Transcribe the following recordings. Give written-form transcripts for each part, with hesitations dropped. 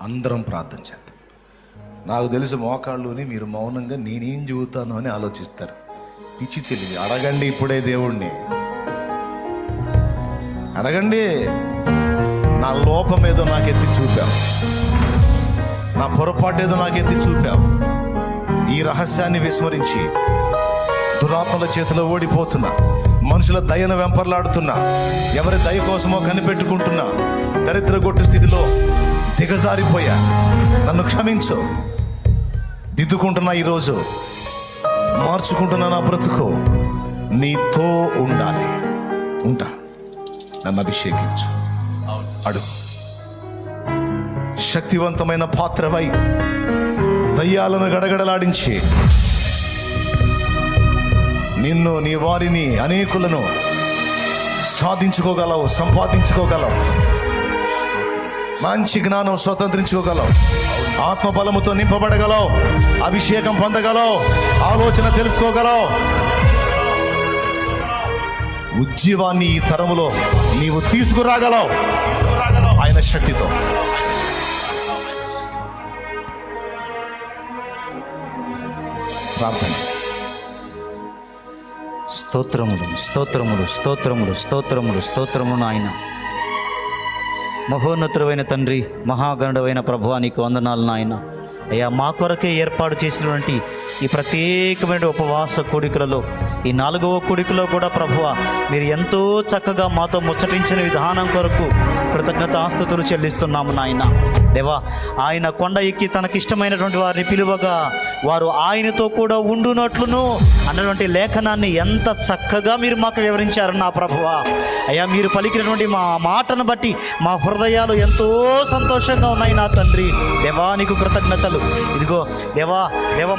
అందరం ప్రార్థన చేద్దాం. నాకు తెలిసి మోకాళ్ళుని మీరు మౌనంగా నేనేం చెబుతాను అని ఆలోచిస్తారు. పిచ్చి తెలియదు. అడగండి ఇప్పుడే దేవుణ్ణి, అడగండి. నా లోపం ఏదో నాకు ఎత్తి చూపావు, నా పొరపాటు ఏదో నాకు ఎత్తి చూపావు. ఈ రహస్యాన్ని విస్మరించి దురాత్మల చేతిలో ఓడిపోతున్నా, మనుషుల దయను వెంపర్లాడుతున్నా, ఎవరి దయ కోసమో కనిపెట్టుకుంటున్నా, దరిద్ర గొట్టు స్థితిలో దిగజారిపోయా. నన్ను క్షమించు. దిద్దుకుంటున్నా, ఈరోజు మార్చుకుంటున్నా. నా బ్రతుకు నీతో ఉండాలి. ఉంటా, నన్ను అభిషేకించు. అడుగు. శక్తివంతమైన పాత్రవై దయ్యాలను గడగడలాడించి నిన్ను, నీ వారిని, అనేకులను సాధించుకోగలవు, సంపాదించుకోగలవు. మంచి జ్ఞానం స్వతంత్రించుకోగలవు, ఆత్మబలముతో నింపబడగలవు, అభిషేకం పొందగలవు, ఆలోచన తెలుసుకోగలవు. ఉజ్జీవాన్ని ఈ తరములో నీవు తీసుకురాగలవు ఆయన శక్తితో. ప్రార్థన. స్తోత్రములు, స్తోత్రములు, స్తోత్రములు, స్తోత్రములు, స్తోత్రములు నాయన. మహోన్నతుడైన తండ్రి, మహాగణుడైన ప్రభువా, నీకు వందనాలు నాయన. అయ్యా, మా కొరకే ఏర్పాటు చేసినటువంటి ఈ ప్రత్యేకమైన ఉపవాస కూడికలలో, ఈ 4వ కూడికలో కూడా ప్రభువా, మీరు ఎంతో చక్కగా మాతో ముచ్చటించిన విధానం కొరకు కృతజ్ఞతాస్తుతులు చెల్లిస్తున్నాము నాయన. దేవా, ఆయన కొండ ఎక్కి తనకిష్టమైనటువంటి వారిని పిలువగా వారు ఆయనతో కూడా ఉండునట్లును అన్నటువంటి లేఖనాన్ని ఎంత చక్కగా మీరు మాకు వివరించారు నా ప్రభువా. అయ్యా, మీరు పలికినటువంటి మా మాటను బట్టి మా హృదయాలు ఎంతో సంతోషంగా ఉన్నాయి నా తండ్రి. దేవా, నీకు కృతజ్ఞతలు. ఇదిగో దేవా,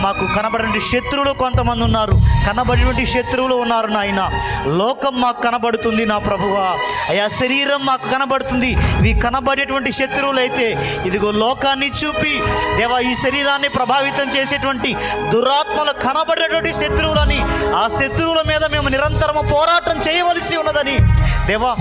మాకు కనబడినటువంటి శత్రువులు కొంతమంది ఉన్నారు, కనబడినటువంటి శత్రువులు ఉన్నారు నాయన. లోకం మాకు కనబడుతుంది నా ప్రభువా. అయ్యా, శరీరం మాకు కనబడుతుంది. ఇవి కనబడేటువంటి శత్రువులు అయితే ఇదిగో లోకాన్ని చూపి దేవా, ఈ శరీరాన్ని ప్రభావితం చేసేటువంటి దురాత్మలు కనబడేటువంటి శత్రువులని, ఆ శత్రువుల మీద మేము నిరంతరము పోరాటం చేయవలసి ఉన్నదని దేవా,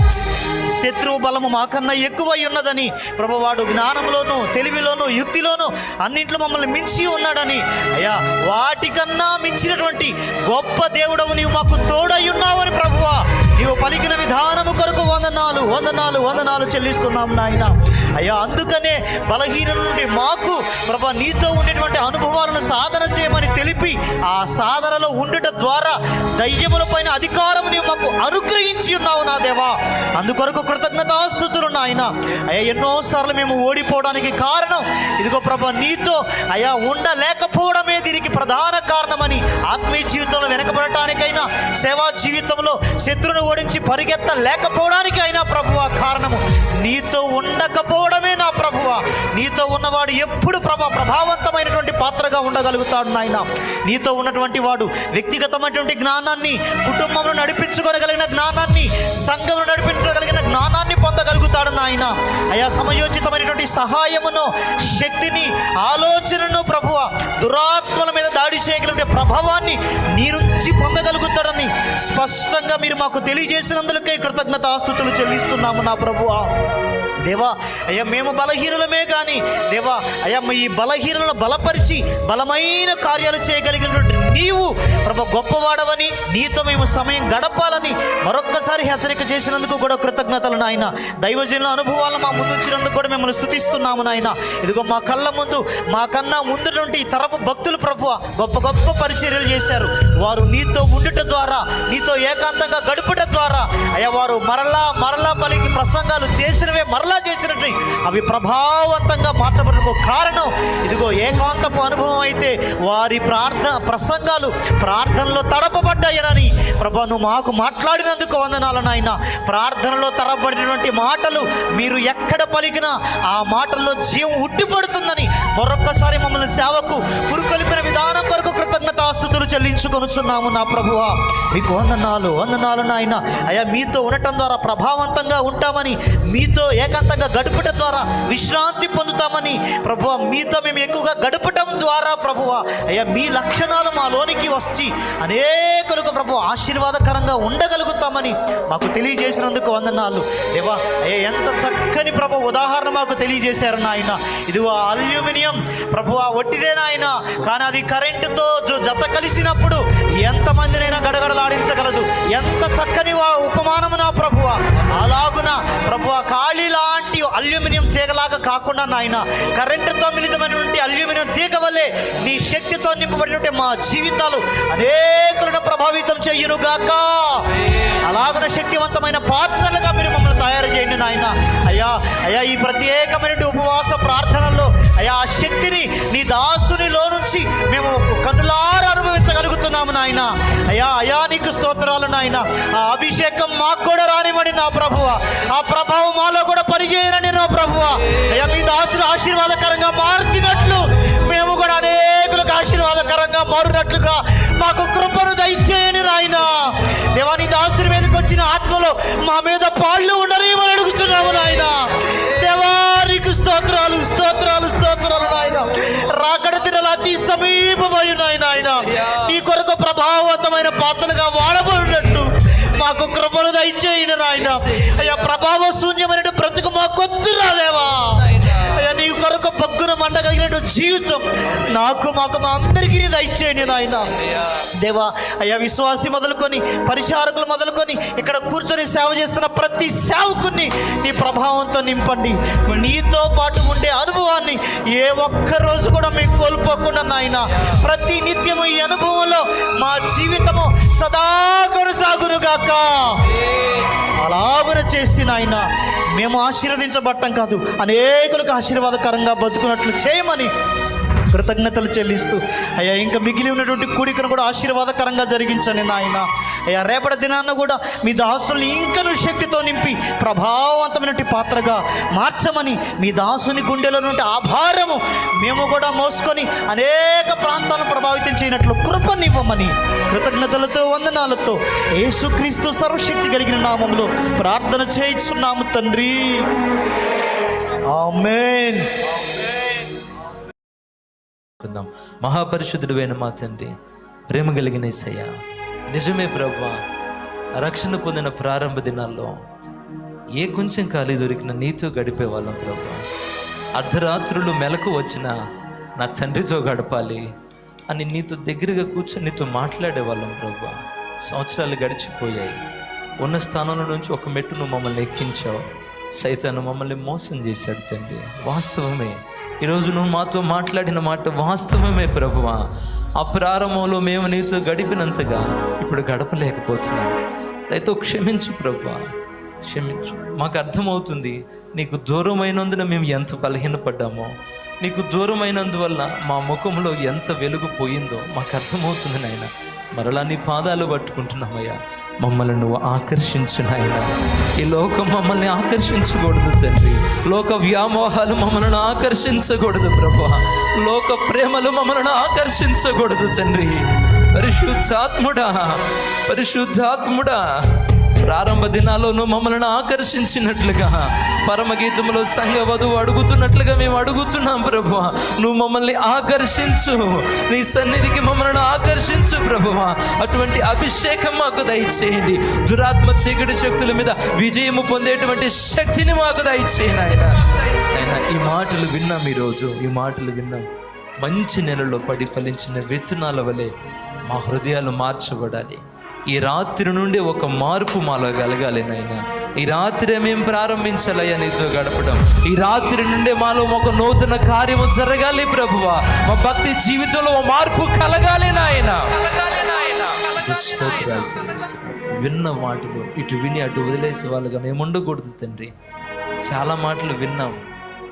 శత్రువు బలము మాకన్నా ఎక్కువై ఉన్నదని ప్రభు, వాడు జ్ఞానంలోనూ, తెలివిలోనూ, యుక్తిలోనూ అన్నింట్లో మమ్మల్ని మించి ఉన్నాడని, అయ్యా వాటికన్నా మించినటువంటి గొప్ప దేవుడవు నీవు మాకు తోడై ఉన్నావని ప్రభువా, నీవు పలికిన విధానము కొరకు వందనాలు, వందనాలు, వందనాలు చెల్లిస్తున్నాము నాయన. అయ్యా, అందుకనే బలహీనుల నుండి మాకు ప్రభా నీతో ఉండేటువంటి అనుభవాలను సాధన చేయమని తెలిపి, ఆ సాధనలో ఉండుట ద్వారా దయ్యముల పైన అధికారం నీవు మాకు అనుగ్రహించి ఉన్నావు నా దేవా. అందుకొరకు కృతజ్ఞతాస్తుతులు నాయన. అయ్యా, ఎన్నోసార్లు మేము ఓడిపోవడానికి కారణం ఇదిగో ప్రభా నీతో అయ్యా ఉండలేకపోవడమే దీనికి ప్రధాన కారణమని, ఆత్మీయ జీవితంలో వెనకబడటానికైనా, సేవా జీవితంలో శత్రువును ఓడించి పరిగెత్తలేకపోవడానికి అయినా ప్రభువా కారణము నీతో ఉండకపోవడమే నా ప్రభువా. నీతో ఉన్నవాడు ఎప్పుడు ప్రభావవంతమైనటువంటి పాత్రగా ఉండగలుగుతాడు నాయన. నీతో ఉన్నటువంటి వాడు వ్యక్తిగతమైనటువంటి జ్ఞానాన్ని, కుటుంబంలో నడిపించుకోగలిగిన జ్ఞానాన్ని, సంఘంలో నడిపించగలిగిన జ్ఞానాన్ని పొందగలుగుతాడు నాయన. అయా, సమయోచితమైనటువంటి సహాయమును, శక్తిని, ఆలోచనను ప్రభువా, దురాత్మల మీద దాడి చేయగలిగిన ప్రభావాన్ని నీ నుంచి పొందగలుగుతాడని స్పష్టంగా మీరు మాకు తెలియజేసినందుకే కృతజ్ఞతాస్తుతులు చెల్లిస్తున్నాము నా ప్రభువా. దేవా, అయ్యా మేము బలహీనులమే కానీ దేవా, అయ్యా ఈ బలహీనులను బలపరిచి బలమైన కార్యాలు చేయగలిగినటువంటి నీవు ప్రభు గొప్పవాడవని, నీతో మేము సమయం గడపాలని మరొక్కసారి హెచ్చరిక చేసినందుకు కూడా కృతజ్ఞతలు నాయన. దైవజనుల అనుభవాలను మా ముందుంచినందుకు కూడా మిమ్మల్ని స్తుతిస్తున్నాము నాయన. ఇదిగో మా కళ్ళ ముందు, మాకన్నా ముందుటువంటి తరపు భక్తులు ప్రభువా గొప్ప గొప్ప పరిచర్యలు చేశారు. వారు నీతో ఉండుట ద్వారా, నీతో ఏకాంతంగా గడుపుట ద్వారా అయ్యా వారు మరలా పలికి ప్రసంగాలు చేసినవే మరలా చేసినట్టు అవి ప్రభావవంతంగా మార్చబడకు కారణం ఇదిగో ఏకాంతపు అనుభవం అయితే వారి ప్రసంగాలు ప్రార్థనలో తడపబడ్డాయనని ప్రభా నువ్వు మాకు మాట్లాడినందుకు వందనాలు నాయన. ప్రార్థనలో తడపబడినటువంటి మాటలు మీరు ఎక్కడ పలికినా ఆ మాటల్లో జీవం ఉట్టిపడుతుందని మరొక్కసారి మమ్మల్ని సేవకు పురుకొలిపిన విధానం కొరకు కృతజ్ఞత కృతజ్ఞతాస్తుతులు చెల్లించుకొనుచున్నాము నా ప్రభువా. మీకు వందనాలు వందనాలు నాయన. అయ్యా మీతో ఉండటం ద్వారా ప్రభావవంతంగా ఉంటామని, మీతో ఏకాంతంగా గడపటం ద్వారా విశ్రాంతి పొందుతామని ప్రభువా, మీతో మేము ఎక్కువగా గడపటం ద్వారా ప్రభువా అయ్యా మీ లక్షణాలు మాలోనికి వచ్చి అనేకులకు ప్రభు ఆశీర్వాదకరంగా ఉండగలుగుతామని మాకు తెలియజేసినందుకు వందనాలు దేవా. అయ్యా ఎంత చక్కని ప్రభు ఉదాహరణ మాకు తెలియజేశారు నాయన. ఇది అల్యూమినియం ప్రభువా ఒట్టిదే నాయన, కానీ అది కరెంటుతో జత కలిసినప్పుడు ఎంతమందినైనా గడగడలాడించగలదు. ఎంత చక్కని ఉపమానము నా ప్రభువా. అలాగున ప్రభువా ఖాళీ లాంటి అల్యూమినియం తీగలాగా కాకుండా నాయన, కరెంటుతో మిళితమైనటువంటి అల్యూమినియం తీగ వల్లే నీ శక్తితో నింపబడినటువంటి మా జీవితాలు అనేకులను ప్రభావితం చెయ్యును గాక. అలాగున శక్తివంతమైన పాత్రలుగా మీరు మమ్మల్ని తయారు చేయండి నాయన. అయ్యా అయ్యా ఈ ప్రత్యేకమైన ఉపవాస ప్రార్థనల్లో అయ్యా ఆ శక్తిని నీ దాసునిలో నుంచి మేము కన్నులారా అనుభవించగలుగుతున్నాము నాయన. అయ్యా అయ్యా నీకు స్తోత్రాలు నాయన. ఆ అభిషేకం మాకు కూడా రానివ్వండి నా ప్రభువా. ఆ ప్రభావం మాలో కూడా పనిచేయనని నా ప్రభువా. అయ్యా మీ దాసులు ఆశీర్వాదకరంగా మారుతున్నట్లు మేము కూడా అనేకులకు ఆశీర్వాదకరంగా మారునట్లుగా మాకు కృపను దయచేయని నాయన. దేవా నీ దాసుని మీదకి వచ్చిన ఆత్మలో మా మీద పాళ్ళు ఉండరేమని అడుగుతున్నాము నాయన. దేవా నీకు స్తోత్రాలు స్తోత్రాలు స్తోత్రాలు నాయన. రాకడ దినాలు అతి సమీపమై నాయన. నీ కొరకు ప్రభావవంతమైన పాత్రలుగా వాడబడినట్టు మాకు కృపను దయచేయండి నాయన. అయ్యా ప్రభావ శూన్యమైన బ్రతుకు మాకొద్దు రాదేవా. అయ్యా నీ కొరకు పగ్గున మండగలిగినట్టు జీవితం నాకు మాకు మా అందరికీ దయచేయండి నాయన. దేవా అయ్యా విశ్వాసి మొదలుకొని పరిచారకులు మొదలుకొని ఇక్కడ కూర్చొని సేవ చేస్తున్న ప్రతి సేవకుని నీ ప్రభావంతో నింపండి. నీతో పాటు ఉండే అనుభవాన్ని ఏ ఒక్క రోజు కూడా మేము కోల్పోకుండా నాయన ప్రతి నిత్యము ఈ అనుభవంలో మా జీవితము సదా కొనసాగునుగాక. అలాగున చేసి నాయన మేము ఆశీర్వదించబడటం కాదు, అనేకులకు ఆశీర్వాదకరంగా బతుకున్నట్లు చేయమని కృతజ్ఞతలు చెల్లిస్తూ అయ్యా ఇంకా మిగిలి ఉన్నటువంటి కూడికను కూడా ఆశీర్వాదకరంగా జరిగించండి నాయన. అయ్యా రేపటి దినాన్న కూడా మీ దాసుల్ని ఇంకను శక్తితో నింపి ప్రభావవంతమైనటువంటి పాత్రగా మార్చమని, మీ దాసుని గుండెలో నుండి ఆభారము మేము కూడా మోసుకొని అనేక ప్రాంతాలను ప్రభావితం చేయనట్లు కృపనివ్వమని కృతజ్ఞతలతో వందనాలతో యేసుక్రీస్తు సర్వశక్తి కలిగిన నామములో ప్రార్థన చేయించున్నాము తండ్రి. ఆమేన్. మహాపరిశుద్ధుడైన మా తండ్రి, ప్రేమ కలిగిన యేసయ్య, నిజమే ప్రభువా, రక్షణ పొందిన ప్రారంభ దినాల్లో ఏ కొంచెం ఖాళీ దొరికిన నీతో గడిపేవాళ్ళం ప్రభువా. అర్ధరాత్రులు మెలకు వచ్చినా నా తండ్రితో గడపాలి అని నీతో దగ్గరగా కూర్చొని నీతో మాట్లాడేవాళ్ళం ప్రభువా. సంవత్సరాలు గడిచిపోయాయి. ఉన్న స్థానంలో నుంచి ఒక మెట్టు నువ్వు మమ్మల్ని ఎక్కించావు. సైతాను మమ్మల్ని మోసం చేశాడు తండ్రి. వాస్తవమే, ఈరోజు నువ్వు మాతో మాట్లాడిన మాట వాస్తవమే ప్రభువా. ఆ ప్రారంభంలో మేము నీతో గడిపినంతగా ఇప్పుడు గడపలేకపోతున్నాం. దయతో క్షమించు ప్రభువా, క్షమించు. మాకు అర్థమవుతుంది నీకు దూరమైనందున మేము ఎంత బలహీనపడ్డామో, నీకు దూరమైనందువల్ల మా ముఖంలో ఎంత వెలుగు పోయిందో మాకు అర్థమవుతుంది నాయన. మరలా నీ పాదాలు పట్టుకుంటున్నామయ్యా. మమ్మల్ని నువ్వు ఆకర్షించు నాయన. ఈ లోకం మమ్మల్ని ఆకర్షించకూడదు తండ్రి. లోక వ్యామోహాలు మమ్మల్ని ఆకర్షించకూడదు ప్రభువా. లోక ప్రేమలు మమ్మల్ని ఆకర్షించకూడదు తండ్రి. పరిశుద్ధాత్ముడా, పరిశుద్ధాత్ముడా, ప్రారంభ దినాల్లో మమ్మల్ని ఆకర్షించినట్లుగా పరమగీతంలో సంఘ వధువు అడుగుతున్నట్లుగా మేము అడుగుతున్నాం ప్రభువా. నువ్వు మమ్మల్ని ఆకర్షించు, నీ సన్నిధికి మమ్మల్ని ఆకర్షించు ప్రభువా. అటువంటి అభిషేకం మాకు దయచేయండి. దురాత్మ చీకటి శక్తుల మీద విజయము పొందేటువంటి శక్తిని మాకు దయచేయండి ఆయన. ఈ మాటలు విన్నాం, ఈరోజు ఈ మాటలు విన్నాం. మంచి నెలలో పడి ఫలించిన విత్తనాల వలె మా హృదయాలు మార్చబడాలి. ఈ రాత్రి నుండి ఒక మార్పు మాలో కలగాలి నాయనా. ఈ రాత్రి మేము ప్రారంభించాలయ్యా నీతో గడపడం. ఈ రాత్రి నుండి మాలో ఒక నూతన కార్యము జరగాలి ప్రభువా. మా భక్తి జీవితంలో మార్పు కలగాలి నాయన. విన్న మాటలు ఇటు విని అటు వదిలేసే వాళ్ళుగా మేము ఉండకూడదు తండ్రి. చాలా మాటలు విన్నాం,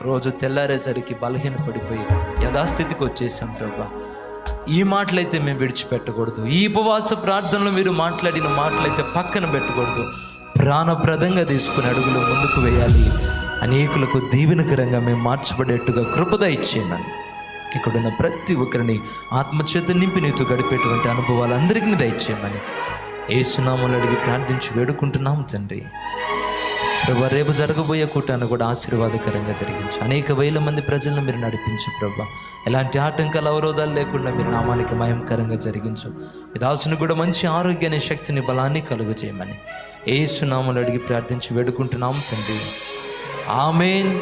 రోజు తెల్లారేసరికి బలహీనపడిపోయి యథాస్థితికి వచ్చేసాం ప్రభా. ఈ మాటలైతే మేము విడిచిపెట్టకూడదు. ఈ ఉపవాస ప్రార్థనలో మీరు మాట్లాడిన మాటలైతే పక్కన పెట్టకూడదు. ప్రాణప్రదంగా తీసుకుని అడుగులు ముందుకు వేయాలి. అనేకులకు దీవెనకరంగా మేము మార్చబడేట్టుగా కృపద ఇచ్చేయమని ఇక్కడున్న ప్రతి ఒక్కరిని ఆత్మచేత నింపి నీతో గడిపేటువంటి అనుభవాలు అందరికీ దయచేయమని యేసునామములో అడిగి ప్రార్థించి వేడుకుంటున్నాం తండ్రి. ప్రభా, రేపు జరగబోయే కూటాన్ని కూడా ఆశీర్వాదకరంగా జరిగించు. అనేక వేల మంది ప్రజలను మీరు నడిపించు ప్రభా. ఎలాంటి ఆటంకాలు అవరోధాలు లేకుండా మీరు నామానికి మహిమకరంగా జరిగించు. మీ దాసుని కూడా మంచి ఆరోగ్యాన్ని, శక్తిని, బలాన్ని కలుగు చేయమని యేసునామములో అడిగి ప్రార్థించి వేడుకుంటున్నాం తండ్రి. ఆమేన్.